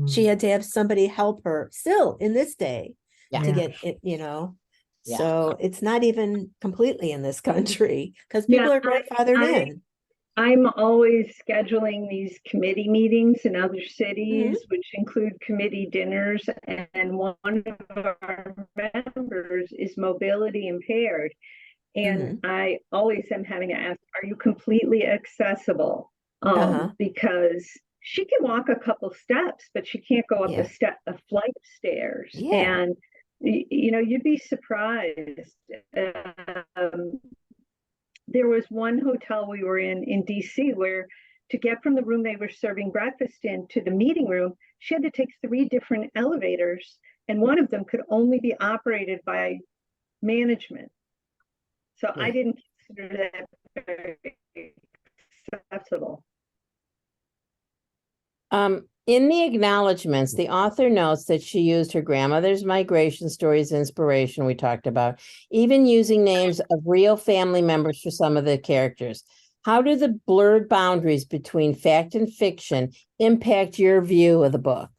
She had to have somebody help her still in this day to get it, Yeah. So it's not even completely in this country because people are grandfathered in. I'm always scheduling these committee meetings in other cities, which include committee dinners. And one of our members is mobility impaired. And I always am having to ask, are you completely accessible? Because she can walk a couple steps, but she can't go up a flight of stairs. Yeah. And you'd be surprised. There was one hotel we were in DC where to get from the room they were serving breakfast in to the meeting room, she had to take 3 different elevators, and one of them could only be operated by management. So I didn't consider that very acceptable. In the acknowledgments, the author notes that she used her grandmother's migration stories inspiration we talked about, even using names of real family members for some of the characters. How do the blurred boundaries between fact and fiction impact your view of the book?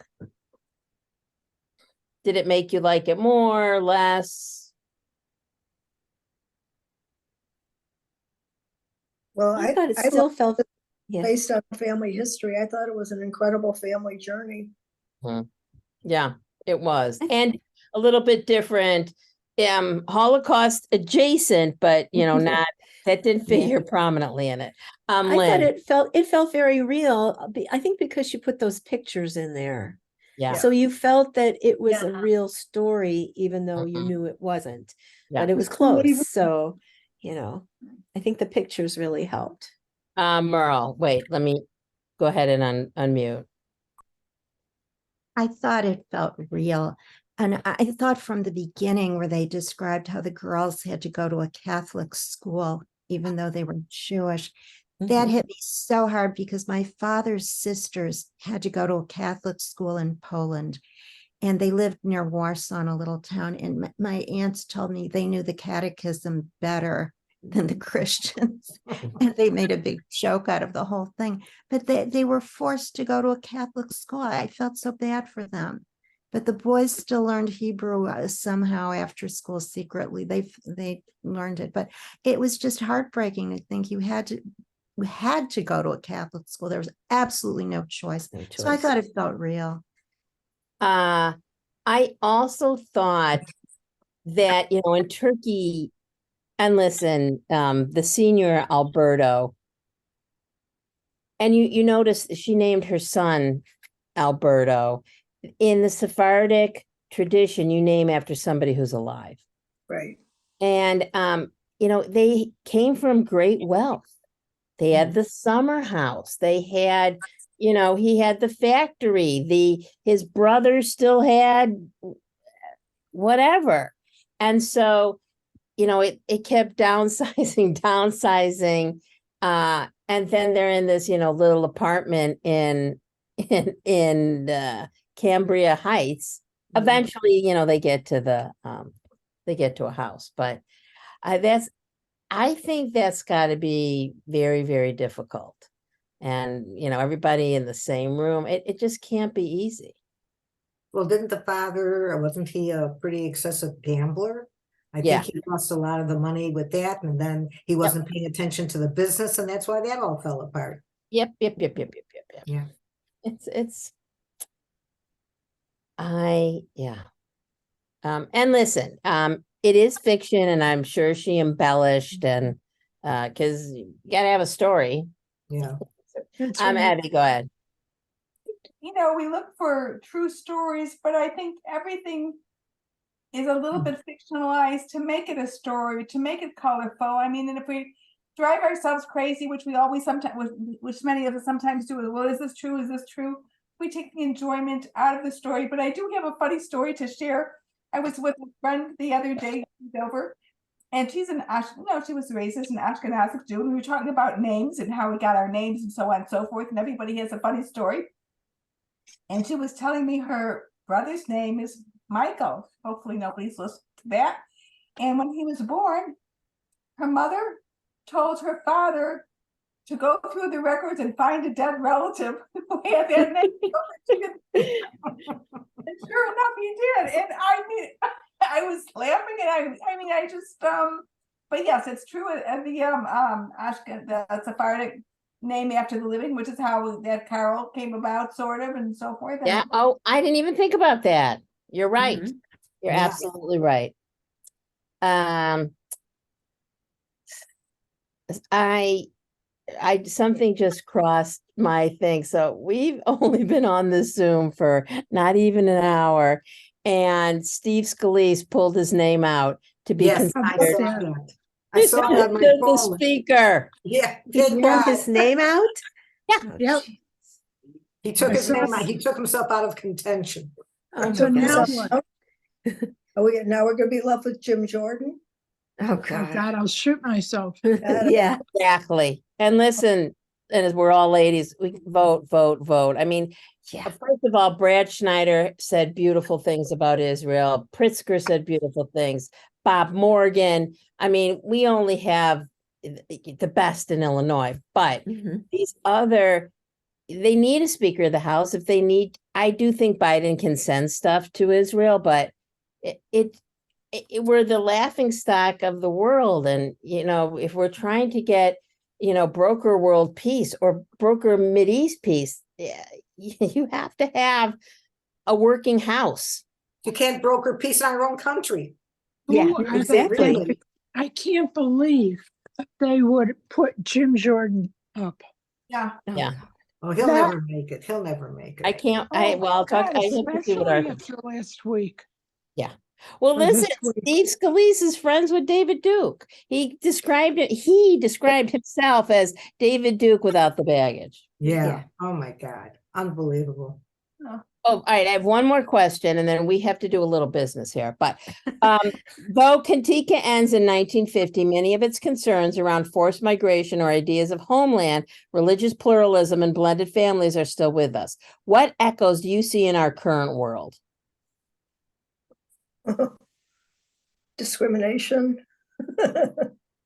Did it make you like it more or less? Well, I thought it I still loved felt, it yeah. based on family history. I thought it was an incredible family journey. Yeah, it was. And a little bit different, Holocaust adjacent, but not, that didn't Yeah. figure prominently in it. I Lynn. thought it felt very real. I think because she put those pictures in there. Yeah. So you felt that it was a Yeah. real story, even though you Mhm. knew it wasn't, Yeah. but it was Totally close. So, I think the pictures really helped. Merle, wait, let me go ahead and unmute. I thought it felt real. And I thought from the beginning where they described how the girls had to go to a Catholic school, even though they were Jewish, that Mhm. hit me so hard because my father's sisters had to go to a Catholic school in Poland. And they lived near Warsaw, in a little town. And my aunts told me they knew the catechism better than the Christians. And they made a big joke out of the whole thing. But they were forced to go to a Catholic school. I felt so bad for them. But the boys still learned Hebrew somehow after school secretly. They learned it. But it was just heartbreaking to think you had to go to a Catholic school. There was absolutely no choice. No So I choice. thought it felt real. I also thought that, in Turkey, and listen, the senior Alberto, and you notice she named her son Alberto. In the Sephardic tradition, you name after somebody who's alive. Right. And, they came from great wealth. They had the summer house. They had, he had the factory. His brother still had whatever. And so, it kept downsizing. And then they're in this, little apartment in Cambria Heights. Eventually, they get to a house, but I think that's got to be very, very difficult. And, everybody in the same room, it just can't be easy. Well, didn't the father, or wasn't he a pretty excessive gambler? I Yeah. think he lost a lot of the money with that, and then he wasn't paying attention to the business, and that's why that all fell apart. Yep. Yeah. And listen, it is fiction, and I'm sure she embellished, and because you gotta have a story. Yeah. That's right. Abby, go ahead. We look for true stories, but I think everything is a little bit fictionalized to make it a story, to make it colorful. I mean, and if we drive ourselves crazy, which we always sometimes, which many of us sometimes do, well, is this true? Is this true? We take the enjoyment out of the story. But I do have a funny story to share. I was with a friend the other day over, and she's she was raised as an Ashkenazic Jew. We were talking about names and how we got our names and so on and so forth. And everybody has a funny story. And she was telling me her brother's name is Michael. Hopefully nobody's listening to that. And when he was born, her mother told her father to go through the records and find a dead relative who had that name. And sure enough, he did. And I was laughing, and I just but yes, it's true. And the Sephardic name after the living, which is how that Carol came about, sort of, and so forth. Yeah. Oh, I didn't even think about that. You're right. Mhm. You're Yeah. absolutely right. Something just crossed my thing. So we've only been on this Zoom for not even an hour, and Steve Scalise pulled his name out to be Yes, I considered saw that. I saw it on my the phone. speaker. Yeah, He thank pulled God. his name out? Oh, Yep. gee. He took his So- name out, he took himself out of contention. Oh, So my now gosh. what? now we're gonna be left with Jim Jordan? Oh, Oh, God. God, I'll shoot myself. Yeah. Exactly. And listen, and as we're all ladies, we can vote, vote, vote. I mean, Yeah. first of all, Brad Schneider said beautiful things about Israel. Pritzker said beautiful things. Bob Morgan. I mean, we only have the best in Illinois, but Mhm. these other, they need a Speaker of the House if they need. I do think Biden can send stuff to Israel, but we're the laughing stock of the world. And, if we're trying to get, broker world peace or broker Mideast peace, you have to have a working house. You can't broker peace in our own country. Yeah, Who are exactly. they? I can't believe they would put Jim Jordan up. Yeah. Oh, Yeah. God. Oh, he'll That- never make it. He'll never make it. I can't, Oh, I'll talk, God, I have to see what especially our, after last week. well, or listen, this week. Steve Scalise is friends with David Duke. He described himself as David Duke without the baggage. Yeah. Yeah. Oh my God. Unbelievable. Oh, all right. I have one more question and then we have to do a little business here. But though Kantika ends in 1950, many of its concerns around forced migration or ideas of homeland, religious pluralism, and blended families are still with us. What echoes do you see in our current world? Discrimination.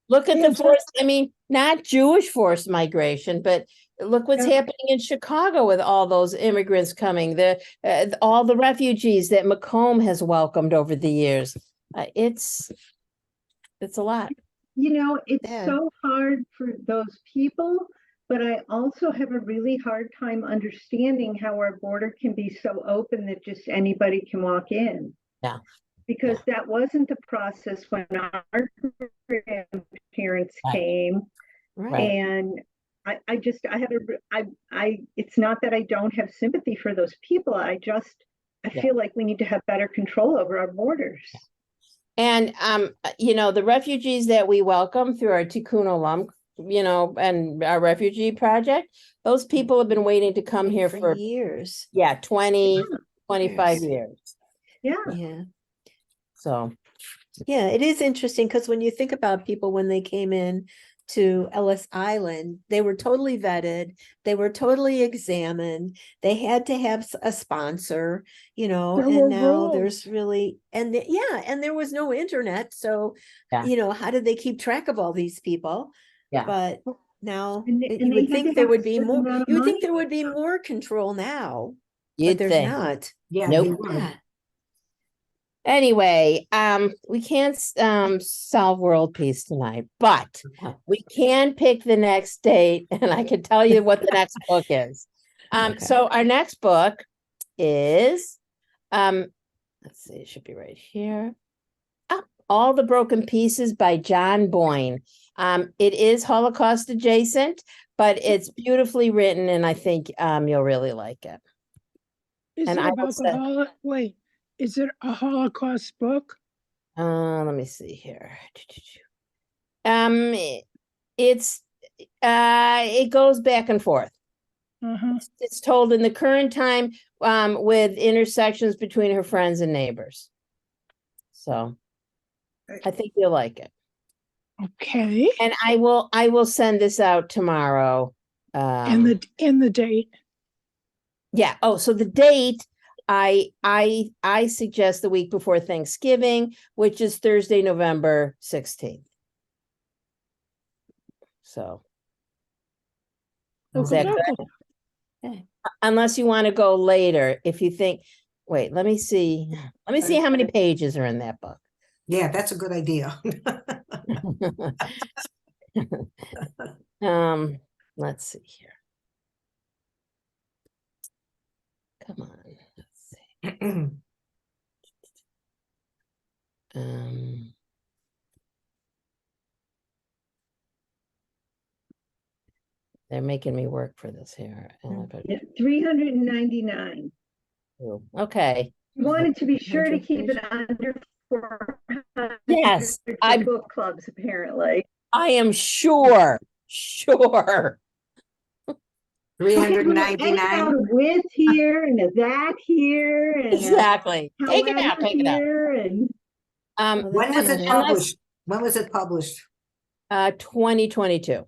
Look at Yeah, the forced, I mean, not Jewish forced migration, but look what's Yeah. happening in Chicago with all those immigrants coming, all the refugees that Macomb has welcomed over the years. It's a lot. It's Yeah. so hard for those people, but I also have a really hard time understanding how our border can be so open that just anybody can walk in. Yeah. Because that wasn't the process when our grandparents Right. came. Right. And I it's not that I don't have sympathy for those people. I Yeah. feel like we need to have better control over our borders. And the refugees that we welcome through our Tikkun Olam, and our refugee project, those people have been waiting to come here for years. 20, 25 years. Yeah. Yeah. So Yeah, it is interesting because when you think about people when they came in to Ellis Island, they were totally vetted, they were totally examined, they had to have a sponsor, There and were now rules. there's really, and there was no internet. So, Yeah. how did they keep track of all these people? Yeah. But now And you they would had to think there have would a be certain more, amount of you would think money. there would be more control now, but you'd there's think. not. Yeah. Nope. you would. Yeah. Anyway, we can't solve world peace tonight, but we can pick the next date, and I can tell you what the next book is. Okay. So our next book is, let's see, it should be right here. All the Broken Pieces by John Boyne. It is Holocaust adjacent, but it's beautifully written, and I think you'll really like it. Is And it I will about say- wait, is it a Holocaust book? Let me see here. It goes back and forth. Uh-huh. It's told in the current time, with intersections between her friends and neighbors. So I think you'll like it. Okay. And I will send this out tomorrow. And the date. Yeah. Oh, so the date, I suggest the week before Thanksgiving, which is Thursday, November 16th. So. Is that good? Okay. Unless you want to go later, if you think, wait, let me see how many pages are in that book. Yeah, that's a good idea. Let's see here. Come on, let's see. They're making me work for this here. Yeah, 399. Okay. You wanted to be sure to keep it under 400 Yes, for book clubs, apparently. I am sure. Three hundred and Anyhow, ninety-nine. a with here and a that here and Exactly. a Take it out, however take it out. here and Um, When was it unless, published? When was it published? 2022.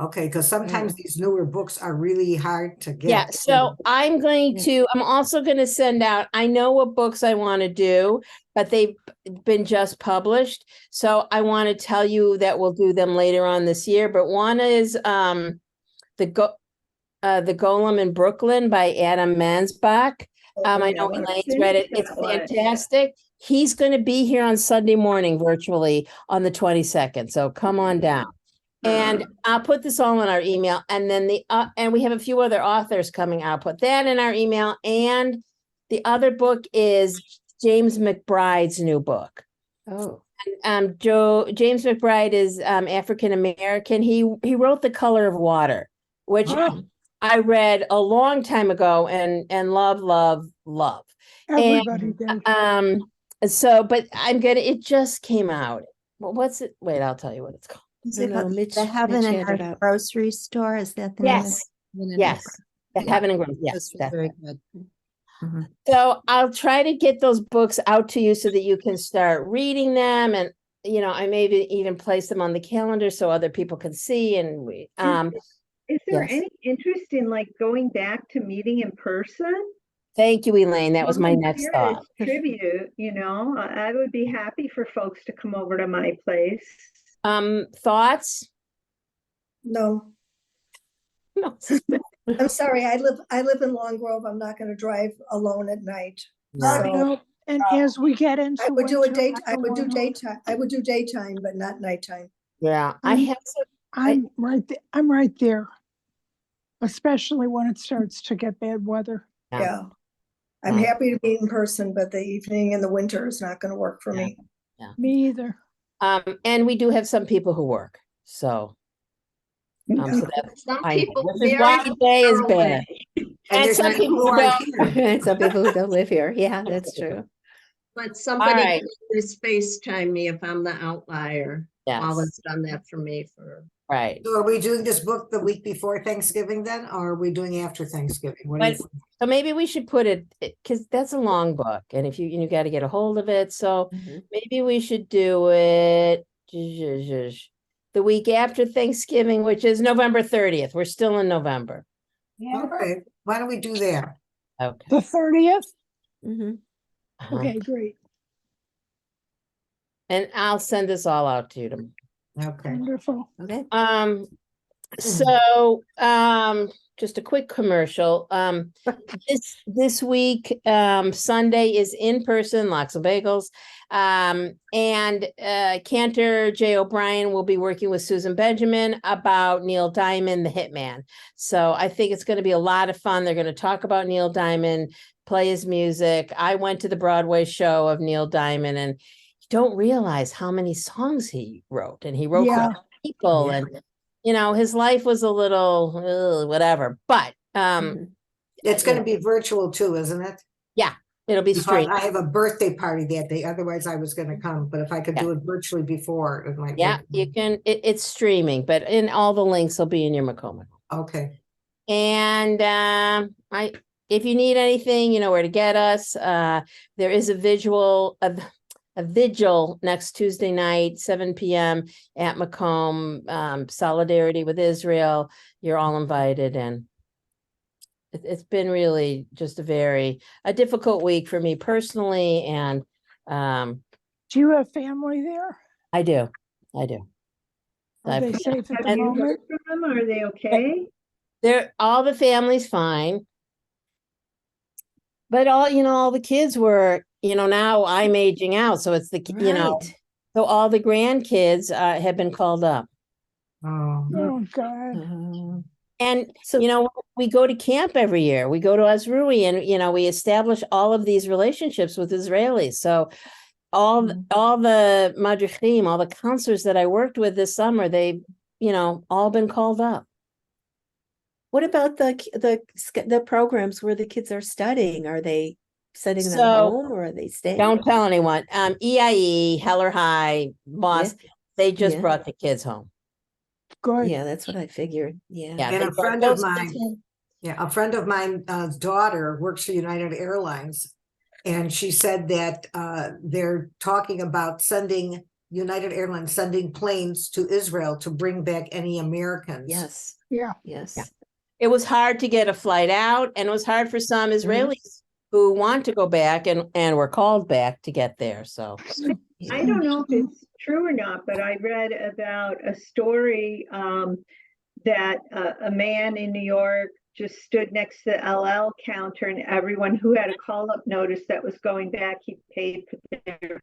Okay, because sometimes these newer books are really hard to get. Yeah, so I'm going to, I'm also going to send out, I know what books I want to do, but they've been just published. So I want to tell you that we'll do them later on this year, but one is the Golem in Brooklyn by Adam Mansbach. I know Elaine's read it. It's fantastic. He's going to be here on Sunday morning virtually on the 22nd. So come on down. And I'll put this all in our email, and then and we have a few other authors coming. I'll put that in our email. And the other book is James McBride's new book. Oh, James McBride is African American. He wrote The Color of Water, which I read a long time ago and love. Everybody did. So, but it just came out. Well, what's it? Wait, I'll tell you what it's called. Is I it don't know, the Mitch Heaven and handed Earth out. grocery store? Is that the name? Yes, yes. The Heaven and Growth. Yes, This was very good. Mhm. So I'll try to get those books out to you so that you can start reading them, and I maybe even place them on the calendar so other people can see. And we, is there yes. any interest in like going back to meeting in person? Thank you, Elaine. That was my next Volunteer as thought. tribute, I would be happy for folks to come over to my place. Thoughts? No, No. I'm sorry. I live in Long Grove. I'm not going to drive alone at night. No. So No, and as we get into I would do winter, I would do don't know. daytime. I would do daytime, but not nighttime. Yeah, I I'm- have some. I'm right there. Especially when it starts to get bad weather. Yeah. Yeah. I'm Yeah. happy to be in person, but the evening in the winter is not going to work for Yeah. me. Me either. And we do have some people who work. So, so that's Some fine. people Which is why very the day is far bad. away. And there's some people people who aren't don't. here. And some people who don't live here. Yeah, that's true. But somebody right. can always FaceTime me if I'm the outlier. Yes. Paula's done that for me for. Right. So are we doing this book the week before Thanksgiving then, or are we doing after Thanksgiving? What do you But think? so maybe we should put it, because that's a long book, and if you got to get a hold of it. So maybe we should do it the week after Thanksgiving, which is November 30th. We're still in November. Okay, why don't we do that? Okay. The 30th? Mhm. Uh-huh. Okay, great. And I'll send this all out to you tomorrow. Okay. Wonderful. Okay. So just a quick commercial. This week, Sunday is in person, Lox and Bagels. And Cantor J. O'Brien will be working with Susan Benjamin about Neil Diamond, the Hitman. So I think it's going to be a lot of fun. They're going to talk about Neil Diamond, play his music. I went to the Broadway show of Neil Diamond, and you don't realize how many songs he wrote, and he wrote Yeah. for people, and his life was a little whatever, but It's going to be virtual too, isn't it? it'll be Because streamed. I have a birthday party that day. Otherwise, I was going to come, but if I could do it virtually before, it might. Yeah, you can. It's streaming, but in all the links will be in your Macoma. Okay. And if you need anything, you know where to get us. There is a vigil next Tuesday night, 7 p.m. at Macomb. Solidarity with Israel. You're all invited, and it's been really just a difficult week for me personally, and Do you have family there? I do. Are I've- they safe at the Have you moment? heard from them? Are they okay? all the family's fine. But all the kids were, now I'm aging out. So it's Right. so all the grandkids have been called up. Oh, Oh, God. And, So- we go to camp every year. We go to Azrui, and, we establish all of these relationships with Israelis. So all the madrichim, all the counselors that I worked with this summer, they've, all been called up. What about the programs where the kids are studying? Are they sending them So, home, or are they staying? Don't tell anyone. EIE, Heller High, Moss, they just Yeah. brought the kids home. Good. Yeah, that's what I figured. Yeah. Yeah, and they a brought friend of those mine, kids home. Yeah, a friend of mine, daughter works for United Airlines. And she said that they're talking about United Airlines sending planes to Israel to bring back any Americans. Yes, Yeah. yes. It was hard to get a flight out, and it was hard for some Mm-hmm. Israelis who want to go back and were called back to get there. So I don't know if it's true or not, but I read about a story that a man in New York just stood next to the LL counter, and everyone who had a call-up notice that was going back, he paid for their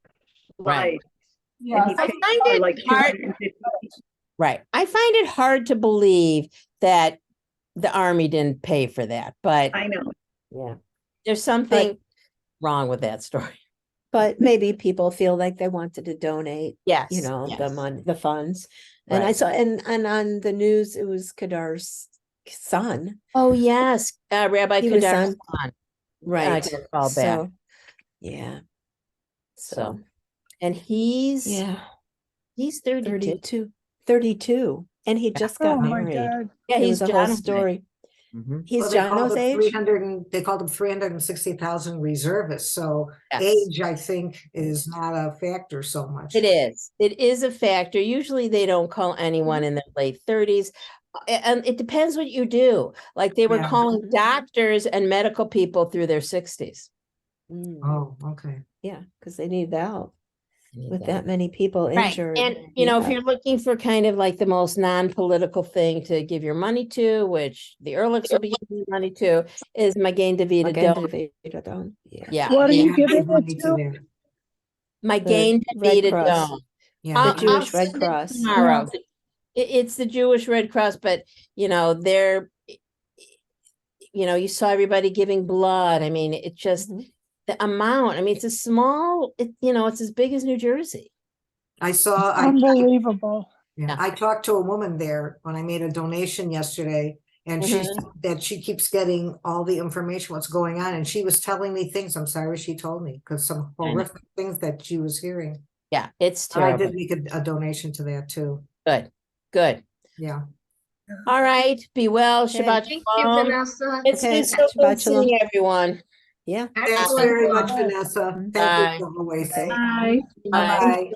Right. flights. Yeah, And he I paid find for it like hard- 250. right. I find it hard to believe that the army didn't pay for that, but I know. yeah, there's something wrong with that story. But maybe people feel like they wanted to donate, Yes, you know, the yes. money, the funds. And I Right. saw, and on the news, it was Kadar's son. Oh yes, Rabbi He was Kadar's on- son. Right. got called back. So, yeah. So, and he's Yeah, he's 32. 32. And he just got Oh my married. God. Yeah, It he's was a whole John's age. story. Mhm. He's Well, they called Jono's him age? 300 they called him 360,000 reservists. So Yes. age, I think, is not a factor so much. It is. It is a factor. Usually they don't call anyone in their late 30s. And it depends what you do. Like they were Yeah. calling doctors and medical people through their 60s. Mm, Oh, okay. yeah, because they need the help with Yeah. that many people Right. injured. And you know, if Yeah. you're looking for kind of like the most non-political thing to give your money to, which the Ehrlichs will be giving your money to, is Magen David Again, Adom. yeah. Yeah. What are Yeah, you giving give money it to to? them. Magen Red David Cross. Adom. Yeah. The Jewish I'll Red send it Cross. tomorrow. It's the Jewish Red Cross, but you know, they're, you know, you saw everybody giving blood. I mean, it just Mhm. the amount. I mean, it's a small, you know, it's as big as New Jersey. I saw, Unbelievable. yeah, I talked to a woman there when I made a donation yesterday, and she said that she keeps getting all the information, what's going on, and she was telling me things, I'm sorry she told me, because some I know. horrific things that she was hearing. Yeah, it's And I terrible. did make a donation to that too. Good, good. Yeah. All right, be well. Okay. Shabbat Thank you, shalom. Vanessa. It's Okay, so Shabbat good shalom. seeing everyone. Yeah. Thanks Excellent very job. much, Vanessa. Mhm. Thank Bye. you for always. Okay. Bye. Bye. Bye.